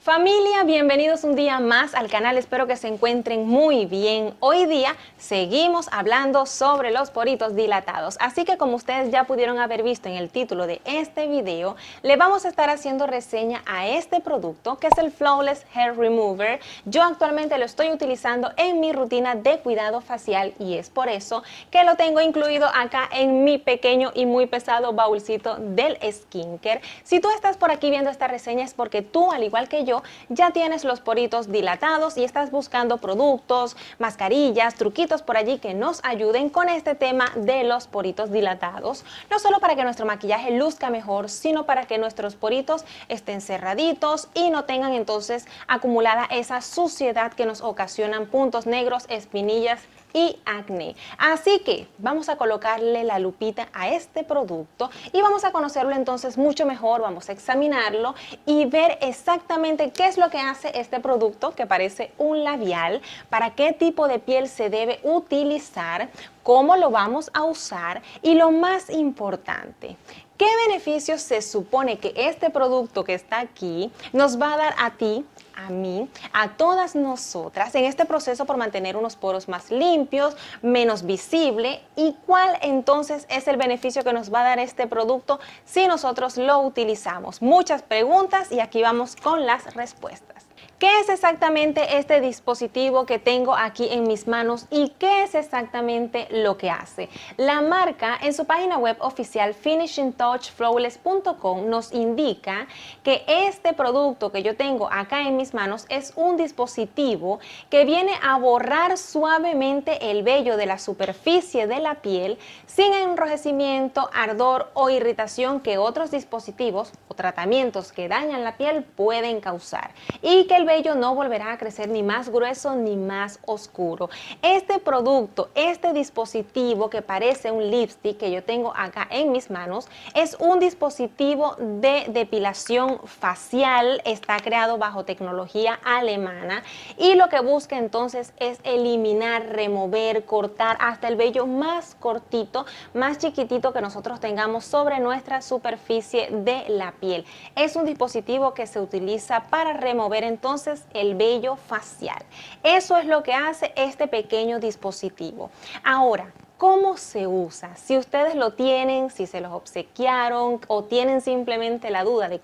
Familia, bienvenidos un día más al canal, espero que se encuentren muy bien. Hoy día seguimos hablando sobre los poritos dilatados, así que como ustedes ya pudieron haber visto en el título de este video, le vamos a estar haciendo reseña a este producto que es el Flawless Hair Remover. Yo actualmente lo estoy utilizando en mi rutina de cuidado facial y es por eso que lo tengo incluido acá en mi pequeño y muy pesado baúlcito del skincare. Si tú estás por aquí viendo esta reseña es porque tú, al igual que yo, ya tienes los poritos dilatados y estás buscando productos, mascarillas, truquitos por allí que nos ayuden con este tema de los poritos dilatados. No solo para que nuestro maquillaje luzca mejor, sino para que nuestros poritos estén cerraditos y no tengan entonces acumulada esa suciedad que nos ocasionan puntos negros, espinillas y acné. Así que vamos a colocarle la lupita a este producto y vamos a conocerlo entonces mucho mejor, vamos a examinarlo y ver exactamente qué es lo que hace este producto que parece un labial, para qué tipo de piel se debe utilizar, cómo lo vamos a usar y lo más importante, ¿qué beneficios se supone que este producto que está aquí nos va a dar a ti, a mí, a todas nosotras en este proceso por mantener unos poros más limpios, menos visible? ¿Y cuál entonces es el beneficio que nos va a dar este producto si nosotros lo utilizamos? Muchas preguntas y aquí vamos con las respuestas. ¿Qué es exactamente este dispositivo que tengo aquí en mis manos y qué es exactamente lo que hace? La marca en su página web oficial finishingtouchflawless.com nos indica que este producto que yo tengo acá en mis manos es un dispositivo que viene a borrar suavemente el vello de la superficie de la piel sin enrojecimiento, ardor o irritación que otros dispositivos o tratamientos que dañan la piel pueden causar, y que el vello no volverá a crecer ni más grueso ni más oscuro. Este producto, este dispositivo que parece un lipstick que yo tengo acá en mis manos, es un dispositivo de depilación facial, está creado bajo tecnología alemana y lo que busca entonces es eliminar, remover, cortar hasta el vello más cortito, más chiquitito que nosotros tengamos sobre nuestra superficie de la piel. Es un dispositivo que se utiliza para remover entonces el vello facial. Eso es lo que hace este pequeño dispositivo. Ahora, ¿cómo se usa? Si ustedes lo tienen, si se los obsequiaron o tienen simplemente la duda de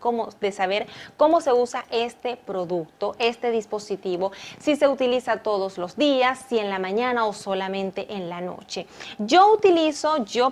saber cómo se usa este producto, este dispositivo, si se utiliza todos los días, si en la mañana o solamente en la noche. Yo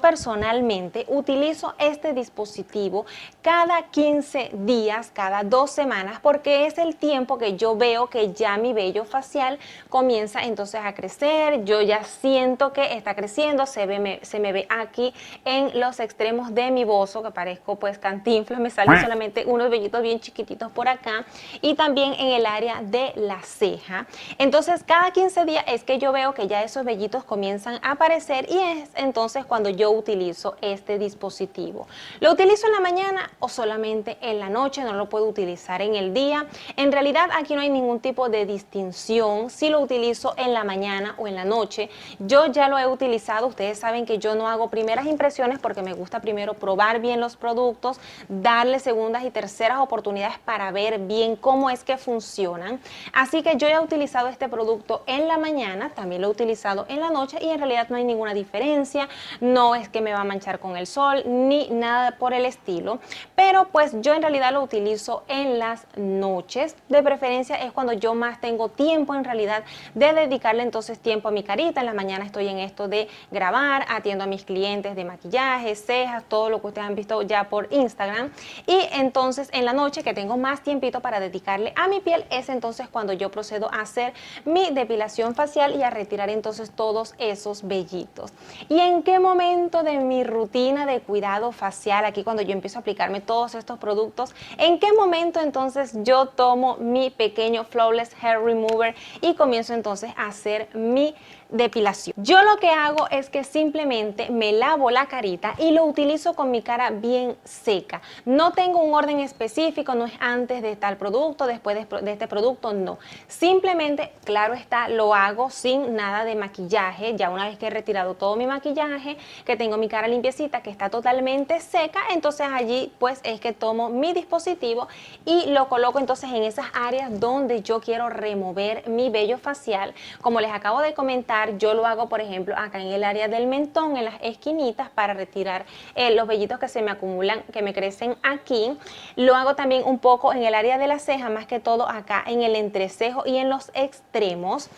personalmente utilizo este dispositivo cada 15 días, cada 2 semanas, porque es el tiempo que yo veo que ya mi vello facial comienza entonces a crecer, yo ya siento que está creciendo, se me ve aquí en los extremos de mi bozo, que parezco pues Cantinflas, me salen solamente unos vellitos bien chiquititos por acá y también en el área de la ceja. Entonces cada 15 días es que yo veo que ya esos vellitos comienzan a aparecer y es entonces cuando yo utilizo este dispositivo. ¿Lo utilizo en la mañana o solamente en la noche? No lo puedo utilizar en el día. En realidad aquí no hay ningún tipo de distinción si lo utilizo en la mañana o en la noche. Yo ya lo he utilizado. Ustedes saben que yo no hago primeras impresiones porque me gusta primero probar bien los productos, darle segundas y terceras oportunidades para ver bien cómo es que funcionan. Así que yo ya he utilizado este producto en la mañana, también lo he utilizado en la noche y en realidad no hay ninguna diferencia. No es que me va a manchar con el sol ni nada por el estilo, pero pues yo en realidad lo utilizo en las noches. De preferencia es cuando yo más tengo tiempo en realidad de dedicarle entonces tiempo a mi carita. En la mañana estoy en esto de grabar, atiendo a mis clientes de maquillaje, cejas, todo lo que ustedes han visto ya por Instagram, y entonces en la noche que tengo más tiempito para dedicarle a mi piel es entonces cuando yo procedo a hacer mi depilación facial y a retirar entonces todos esos vellitos. ¿Y en qué momento de mi rutina de cuidado facial, aquí cuando yo empiezo a aplicarme todos estos productos, en qué momento entonces yo tomo mi pequeño Flawless Hair Remover y comienzo entonces a hacer mi depilación. Yo lo que hago es que simplemente me lavo la carita y lo utilizo con mi cara bien seca. No tengo un orden específico, no es antes de tal producto, después de este producto, no. Simplemente, claro está, lo hago sin nada de maquillaje. Ya una vez que he retirado todo mi maquillaje, que tengo mi cara limpiecita, que está totalmente seca, entonces allí pues es que tomo mi dispositivo y lo coloco entonces en esas áreas donde yo quiero remover mi vello facial. Como les acabo de comentar, yo lo hago, por ejemplo, acá en el área del mentón, en las esquinitas, para retirar los vellitos que se me acumulan, que me crecen aquí. Lo hago también un poco en el área de la ceja, más que todo acá en el entrecejo y en los extremos.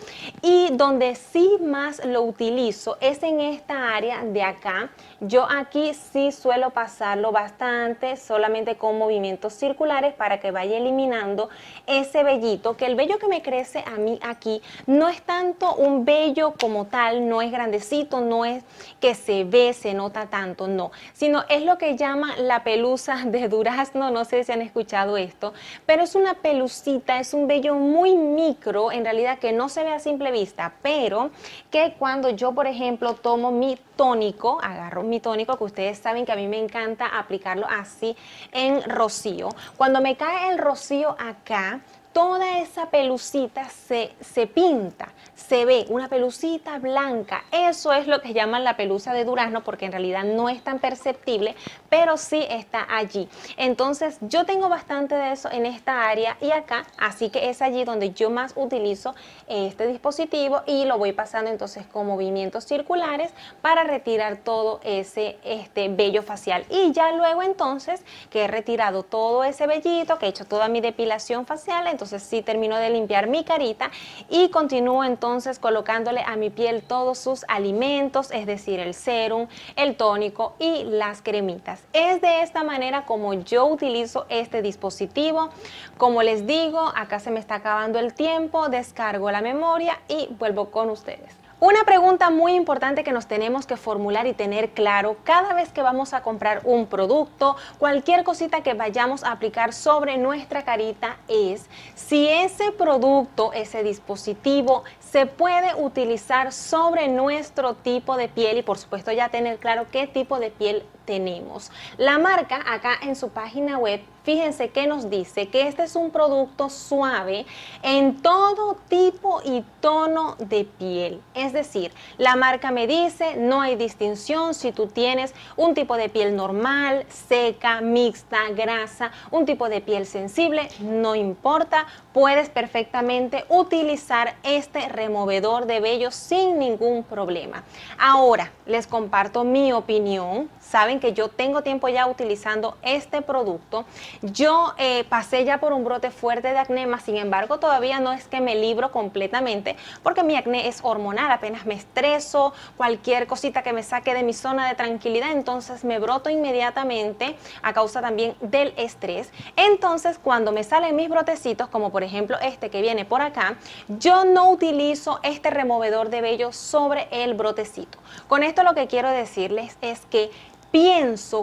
Y donde sí más lo utilizo es en esta área de acá. Yo aquí sí suelo pasarlo bastante, solamente con movimientos circulares para que vaya eliminando ese vellito, que el vello que me crece a mí aquí no es tanto un vello como tal, no es grandecito, no es que se ve, se nota tanto, no, sino es lo que llama la pelusa de durazno. No sé si han escuchado esto, pero es una pelucita, es un vello muy micro, en realidad, que no se ve a simple vista, pero que cuando yo, por ejemplo, tomo mi tónico, agarro mi tónico, que ustedes saben que a mí me encanta aplicarlo así en rocío. Cuando me cae el rocío acá, toda esa pelucita se pinta, se ve una pelucita blanca. Eso es lo que llaman la pelusa de durazno, porque en realidad no es tan perceptible, pero sí está allí. Entonces yo tengo bastante de eso en esta área y acá, así que es allí donde yo más utilizo este dispositivo y lo voy pasando entonces con movimientos circulares para retirar todo ese vello facial. Y ya luego entonces que he retirado todo ese vellito, que he hecho toda mi depilación facial, entonces sí termino de limpiar mi carita y continúo entonces colocándole a mi piel todos sus alimentos, es decir, el sérum, el tónico y las cremitas. Es de esta manera como yo utilizo este dispositivo. Como les digo, acá se me está acabando el tiempo, descargo la memoria y vuelvo con ustedes. Una pregunta muy importante que nos tenemos que formular y tener claro cada vez que vamos a comprar un producto, cualquier cosita que vayamos a aplicar sobre nuestra carita, es si ese producto, ese dispositivo, se puede utilizar sobre nuestro tipo de piel y por supuesto ya tener claro qué tipo de piel tenemos. La marca acá en su página web, fíjense que nos dice que este es un producto suave en todo tipo y tono de piel. Es decir, la marca me dice, no hay distinción si tú tienes un tipo de piel normal, seca, mixta, grasa, un tipo de piel sensible, no importa, puedes perfectamente utilizar este removedor de vello sin ningún problema. Ahora, les comparto mi opinión. Saben que yo tengo tiempo ya utilizando este producto. Yo pasé ya por un brote fuerte de acné, sin embargo todavía no es que me libro completamente porque mi acné es hormonal, apenas me estreso, cualquier cosita que me saque de mi zona de tranquilidad, entonces me broto inmediatamente a causa también del estrés. Entonces cuando me salen mis brotecitos, como por ejemplo este que viene por acá, yo no utilizo este removedor de vello sobre el brotecito. Con esto lo que quiero decirles es que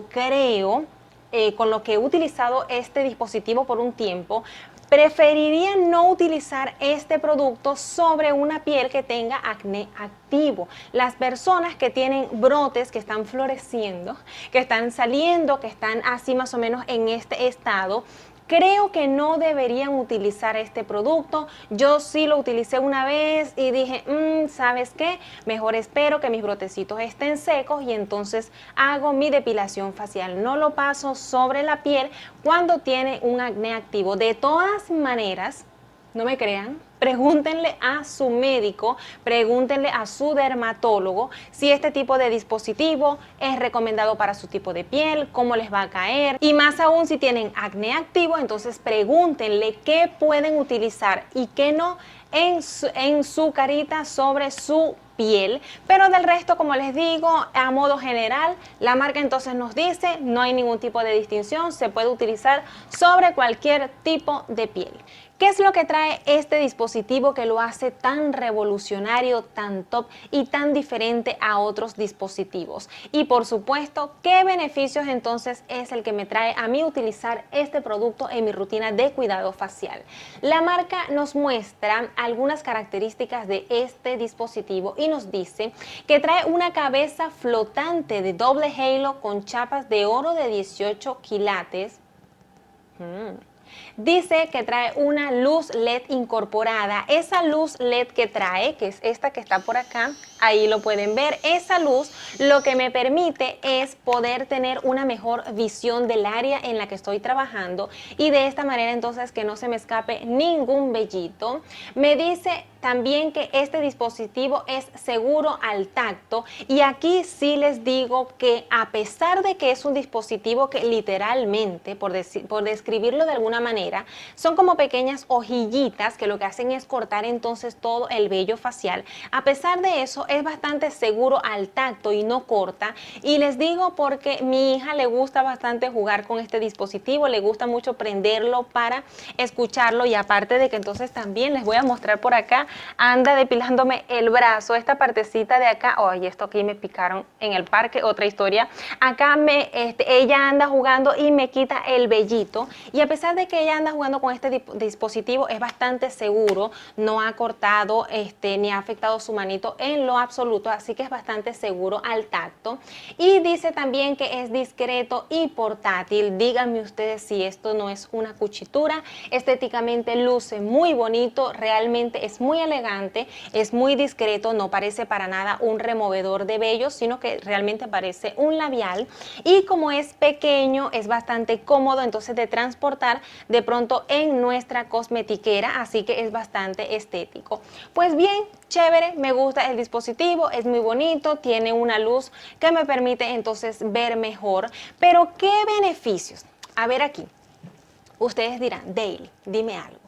creo, con lo que he utilizado este dispositivo por un tiempo, preferiría no utilizar este producto sobre una piel que tenga acné activo. Las personas que tienen brotes, que están floreciendo, que están saliendo, que están así más o menos en este estado, creo que no deberían utilizar este producto. Yo sí lo utilicé una vez y dije, ¿sabes qué? Mejor espero que mis brotecitos estén secos y entonces hago mi depilación facial. No lo paso sobre la piel cuando tiene un acné activo. De todas maneras, no me crean, pregúntenle a su médico, pregúntenle a su dermatólogo si este tipo de dispositivo es recomendado para su tipo de piel, cómo les va a caer. Y más aún si tienen acné activo, entonces pregúntenle qué pueden utilizar y qué no en su carita sobre su piel. Pero del resto, como les digo, a modo general, la marca entonces nos dice no hay ningún tipo de distinción, se puede utilizar sobre cualquier tipo de piel. ¿Qué es lo que trae este dispositivo que lo hace tan revolucionario, tan top y tan diferente a otros dispositivos? Y por supuesto, ¿qué beneficios entonces es el que me trae a mí utilizar este producto en mi rutina de cuidado facial? La marca nos muestra algunas características de este dispositivo y aquí nos dice que trae una cabeza flotante de doble halo con chapas de oro de 18 quilates. Dice que trae una luz LED incorporada. Esa luz LED que trae, que es esta que está por acá, ahí lo pueden ver. Esa luz lo que me permite es poder tener una mejor visión del área en la que estoy trabajando y de esta manera entonces que no se me escape ningún vellito. Me dice también que este dispositivo es seguro al tacto y aquí sí les digo que a pesar de que es un dispositivo que literalmente, por describirlo de alguna manera, son como pequeñas hojillitas que lo que hacen es cortar entonces todo el vello facial, a pesar de eso es bastante seguro al tacto y no corta. Y les digo porque mi hija le gusta bastante jugar con este dispositivo, le gusta mucho prenderlo para escucharlo y aparte de que entonces también les voy a mostrar por acá, anda depilándome el brazo, esta partecita de acá, ay, esto aquí me picaron en el parque, otra historia, acá ella anda jugando y me quita el vellito y a pesar de que ella anda jugando con este dispositivo es bastante seguro, no ha cortado ni ha afectado su manito en lo absoluto, así que es bastante seguro al tacto y dice también que es discreto y portátil. Díganme ustedes si esto no es una cuchitura, estéticamente luce muy bonito, realmente es muy elegante, es muy discreto, no parece para nada un removedor de vellos, sino que realmente parece un labial y como es pequeño es bastante cómodo entonces de transportar de pronto en nuestra cosmetiquera, así que es bastante estético. Pues bien, chévere, me gusta el dispositivo, es muy bonito, tiene una luz que me permite entonces ver mejor, pero ¿qué beneficios? A ver aquí, ustedes dirán, Daily, dime algo.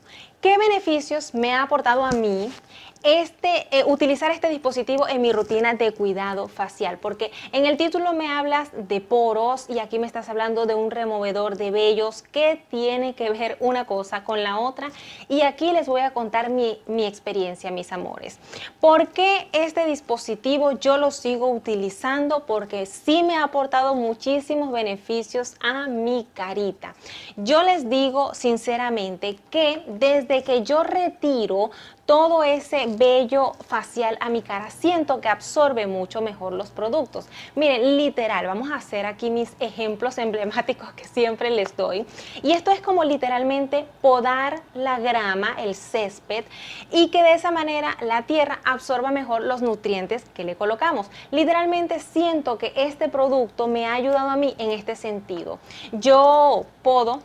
¿Qué beneficios me ha aportado a mí utilizar este dispositivo en mi rutina de cuidado facial? Porque en el título me hablas de poros y aquí me estás hablando de un removedor de vellos. ¿Qué tiene que ver una cosa con la otra? Y aquí les voy a contar mi experiencia, mis amores. ¿Por qué este dispositivo yo lo sigo utilizando? Porque sí me ha aportado muchísimos beneficios a mi carita. Yo les digo sinceramente que desde que yo retiro todo ese vello facial a mi cara, siento que absorbe mucho mejor los productos. Miren, literal, vamos a hacer aquí mis ejemplos emblemáticos que siempre les doy. Y esto es como literalmente podar la grama, el césped, y que de esa manera la tierra absorba mejor los nutrientes que le colocamos. Literalmente siento que este producto me ha ayudado a mí en este sentido. Yo podo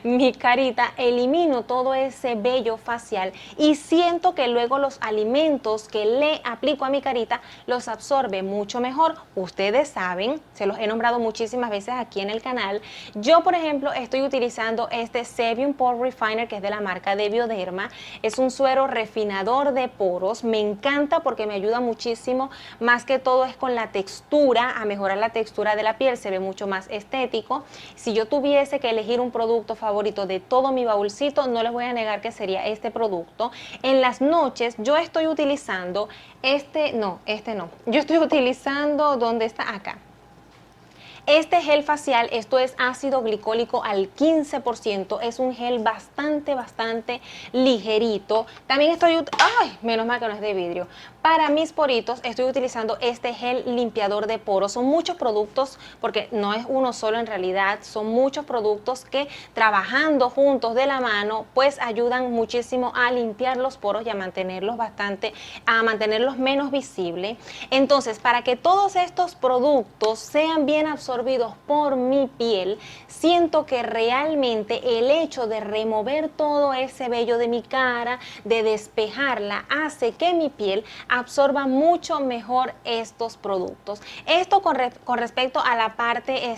mi carita, elimino todo ese vello facial y siento que luego los alimentos que le aplico a mi carita los absorbe mucho mejor. Ustedes saben, se los he nombrado muchísimas veces aquí en el canal. Yo, por ejemplo, estoy utilizando este Sebum Pore Refiner que es de la marca de Bioderma. Es un suero refinador de poros. Me encanta porque me ayuda muchísimo. Más que todo es con la textura, a mejorar la textura de la piel. Se ve mucho más estético. Si yo tuviese que elegir un producto favorito de todo mi baúlcito, no les voy a negar que sería este producto. En las noches yo estoy utilizando yo estoy utilizando, ¿dónde está? Acá. Este gel facial, esto es ácido glicólico al 15%, es un gel bastante ligerito. También menos mal que no es de vidrio. Para mis poritos estoy utilizando este gel limpiador de poros. Son muchos productos, porque no es uno solo en realidad, son muchos productos que trabajando juntos de la mano, pues ayudan muchísimo a limpiar los poros y a mantenerlos menos visibles. Entonces, para que todos estos productos sean bien absorbidos por mi piel, siento que realmente el hecho de remover todo ese vello de mi cara, de despejarla, hace que mi piel absorba mucho mejor estos productos. Esto con respecto a la parte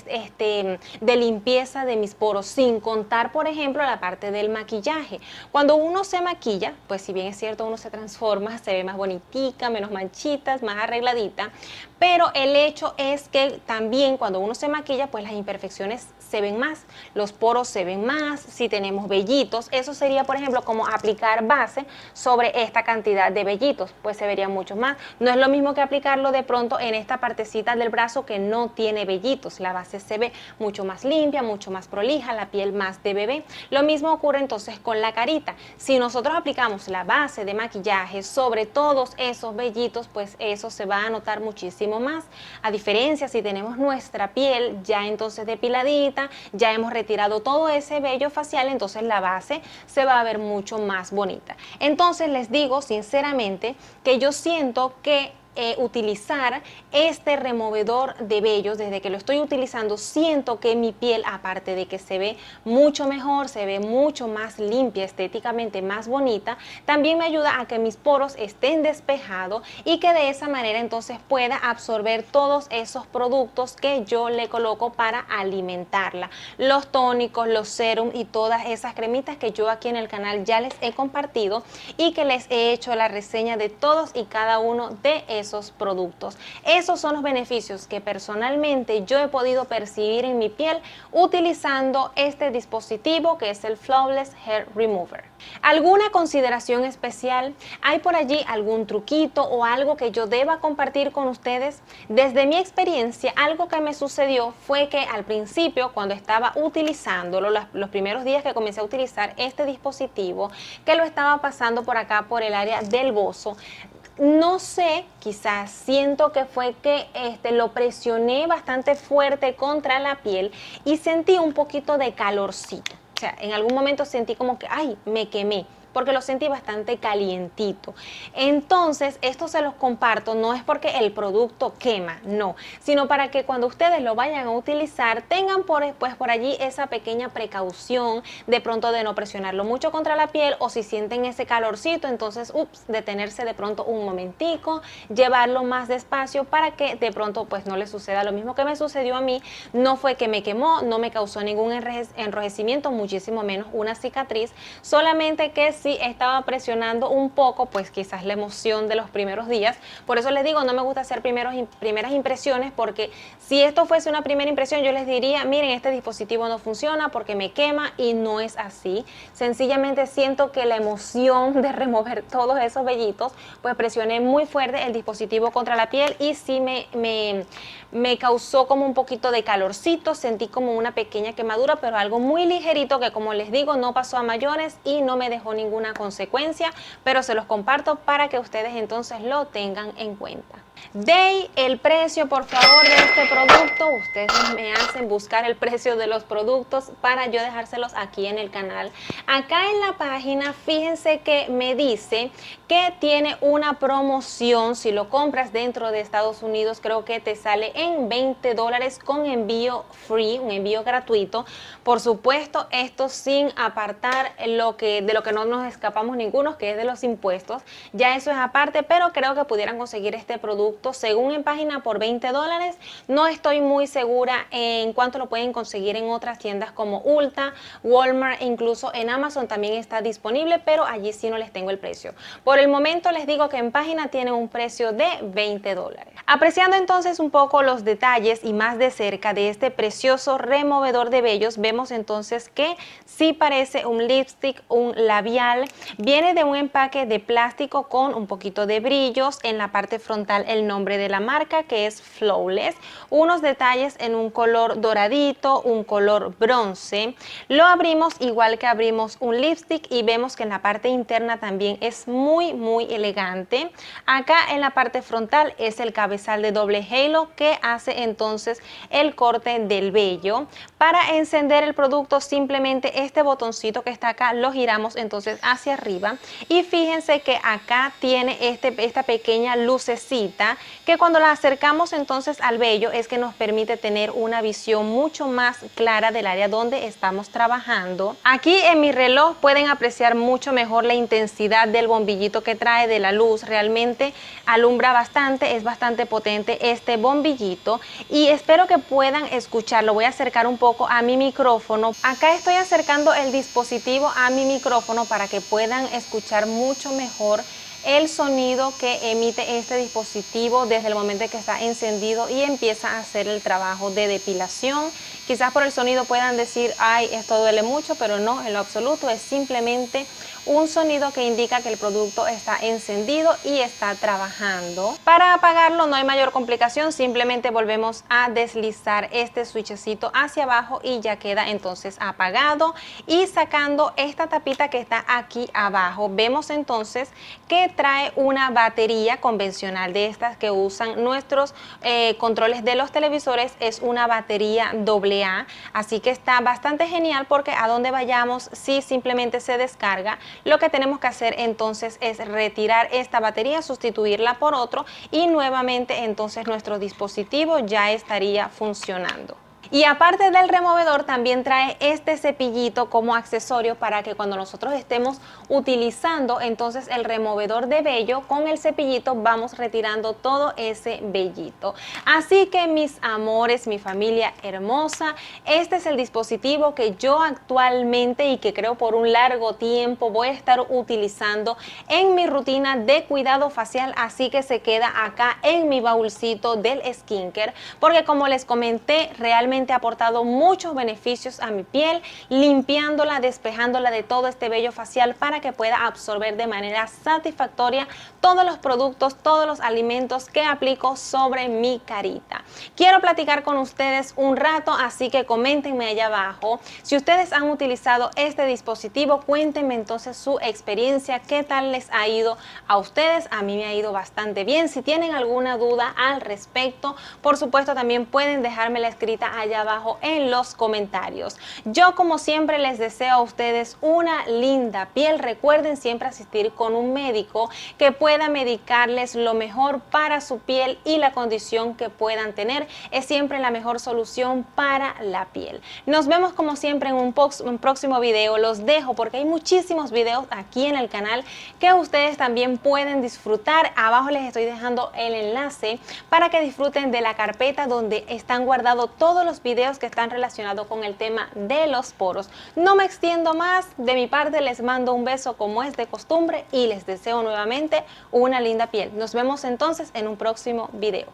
de limpieza de mis poros, sin contar, por ejemplo, la parte del maquillaje. Cuando uno se maquilla, pues si bien es cierto, uno se transforma, se ve más bonitica, menos manchitas, más arregladita, pero el hecho es que también cuando uno se maquilla, pues las imperfecciones se ven más, los poros se ven más, si tenemos vellitos, eso sería por ejemplo como aplicar base sobre esta cantidad de vellitos, pues se vería mucho más. No es lo mismo que aplicarlo de pronto en esta partecita del brazo que no tiene vellitos, la base se ve mucho más limpia, mucho más prolija, la piel más de bebé. Lo mismo ocurre entonces con la carita. Si nosotros aplicamos la base de maquillaje sobre todos esos vellitos, pues eso se va a notar muchísimo más. A diferencia si tenemos nuestra piel ya entonces depiladita, ya hemos retirado todo ese vello facial, entonces la base se va a ver mucho más bonita. Entonces les digo sinceramente que yo siento que utilizar este removedor de vellos, desde que lo estoy utilizando siento que mi piel, aparte de que se ve mucho mejor, se ve mucho más limpia, estéticamente más bonita, también me ayuda a que mis poros estén despejados y que de esa manera entonces pueda absorber todos esos productos que yo le coloco para alimentarla, los tónicos, los serums y todas esas cremitas que yo aquí en el canal ya les he compartido y que les he hecho la reseña de todos y cada uno de esos productos. Esos son los beneficios que personalmente yo he podido percibir en mi piel utilizando este dispositivo que es el Flawless Hair Remover. ¿Alguna consideración especial? ¿Hay por allí algún truquito o algo que yo deba compartir con ustedes? Desde mi experiencia, algo que me sucedió fue que al principio, cuando estaba utilizándolo, los primeros días que comencé a utilizar este dispositivo, que lo estaba pasando por acá por el área del bozo, no sé, quizás siento que fue que lo presioné bastante fuerte contra la piel y sentí un poquito de calorcito. O sea, en algún momento sentí como que, ay, me quemé, porque lo sentí bastante calientito. Entonces, esto se los comparto, no es porque el producto quema, no, sino para que cuando ustedes lo vayan a utilizar, tengan por allí esa pequeña precaución, de pronto de no presionarlo mucho contra la piel, o si sienten ese calorcito, entonces, detenerse de pronto un momentico, llevarlo más despacio para que de pronto pues no les suceda lo mismo que me sucedió a mí. No fue que me quemó, no me causó ningún enrojecimiento, muchísimo menos una cicatriz, solamente que sí estaba presionando un poco, pues quizás la emoción de los primeros días. Por eso les digo, no me gusta hacer primeras impresiones, porque si esto fuese una primera impresión, yo les diría, miren, este dispositivo no funciona porque me quema, y no es así. Sencillamente siento que la emoción de remover todos esos vellitos, pues presioné muy fuerte el dispositivo contra la piel y sí me causó como un poquito de calorcito, sentí como una pequeña quemadura, pero algo muy ligerito que, como les digo, no pasó a mayores y no me dejó ninguna consecuencia, pero se los comparto para que ustedes entonces lo tengan en cuenta. El precio, por favor, de este producto. Ustedes me hacen buscar el precio de los productos para yo dejárselos aquí en el canal. Acá en la página, fíjense que me dice que tiene una promoción. Si lo compras dentro de Estados Unidos, creo que te sale en $20 con envío free, un envío gratuito. Por supuesto, esto sin apartar de lo que no nos escapamos ninguno, que es de los impuestos. Ya eso es aparte, pero creo que pudieran conseguir este producto según en página por $20. No estoy muy segura en cuánto lo pueden conseguir en otras tiendas como Ulta, Walmart, e incluso en Amazon también está disponible, pero allí sí no les tengo el precio. Por el momento les digo que en página tiene un precio de $20. Apreciando entonces un poco los detalles y más de cerca de este precioso removedor de vellos, vemos entonces que sí parece un lipstick, un labial. Viene de un empaque de plástico con un poquito de brillos en la parte frontal, el nombre de la marca, que es Flawless, unos detalles en un color doradito, un color bronce. Lo abrimos igual que abrimos un lipstick y vemos que en la parte interna también es muy elegante. Acá en la parte frontal es el cabezal de doble halo que hace entonces el corte del vello. Para encender el producto, simplemente este botoncito que está acá lo giramos entonces hacia arriba, y fíjense que acá tiene esta pequeña lucecita que cuando la acercamos entonces al vello es que nos permite tener una visión mucho más clara del área donde estamos trabajando. Aquí en mi reloj pueden apreciar mucho mejor la intensidad del bombillito que trae, de la luz. Realmente alumbra bastante, es bastante potente este bombillito y espero que puedan escucharlo. Voy a acercar un poco a mi micrófono. Acá estoy acercando el dispositivo a mi micrófono para que puedan escuchar mucho mejor el sonido que emite este dispositivo desde el momento en que está encendido y empieza a hacer el trabajo de depilación. Quizás por el sonido puedan decir, ay, esto duele mucho, pero no, en lo absoluto, es simplemente un sonido que indica que el producto está encendido y está trabajando. Para apagarlo no hay mayor complicación, simplemente volvemos a deslizar este switchecito hacia abajo y ya queda entonces apagado. Y sacando esta tapita que está aquí abajo, vemos entonces que trae una batería convencional de estas que usan nuestros controles de los televisores. Es una batería AA, así que está bastante genial porque a donde vayamos, si simplemente se descarga, lo que tenemos que hacer entonces es retirar esta batería, sustituirla por otro y nuevamente entonces nuestro dispositivo ya estaría funcionando. Y aparte del removedor también trae este cepillito como accesorio para que cuando nosotros estemos utilizando entonces el removedor de vello, con el cepillito vamos retirando todo ese vellito. Así que mis amores, mi familia hermosa, este es el dispositivo que yo actualmente y que creo por un largo tiempo voy a estar utilizando en mi rutina de cuidado facial, así que se queda acá en mi baúlcito del skincare, porque como les comenté, realmente ha aportado muchos beneficios a mi piel, limpiándola, despejándola de todo este vello facial para que pueda absorber de manera satisfactoria todos los productos, todos los alimentos que aplico sobre mi carita. Quiero platicar con ustedes un rato, así que coméntenme allá abajo si ustedes han utilizado este dispositivo. Cuéntenme entonces su experiencia, qué tal les ha ido a ustedes. A mí me ha ido bastante bien. Si tienen alguna duda al respecto, por supuesto también pueden dejármela escrita allá abajo en los comentarios. Yo como siempre les deseo a ustedes una linda piel. Recuerden siempre asistir con un médico que pueda medicarles lo mejor para su piel y la condición que puedan tener. Es siempre la mejor solución para la piel. Nos vemos como siempre en un próximo video. Los dejo porque hay muchísimos videos aquí en el canal que ustedes también pueden disfrutar. Abajo les estoy dejando el enlace para que disfruten de la carpeta donde están guardados todos los videos que están relacionados con el tema de los poros. No me extiendo más, de mi parte les mando un beso como es de costumbre y les deseo nuevamente una linda piel. Nos vemos entonces en un próximo video.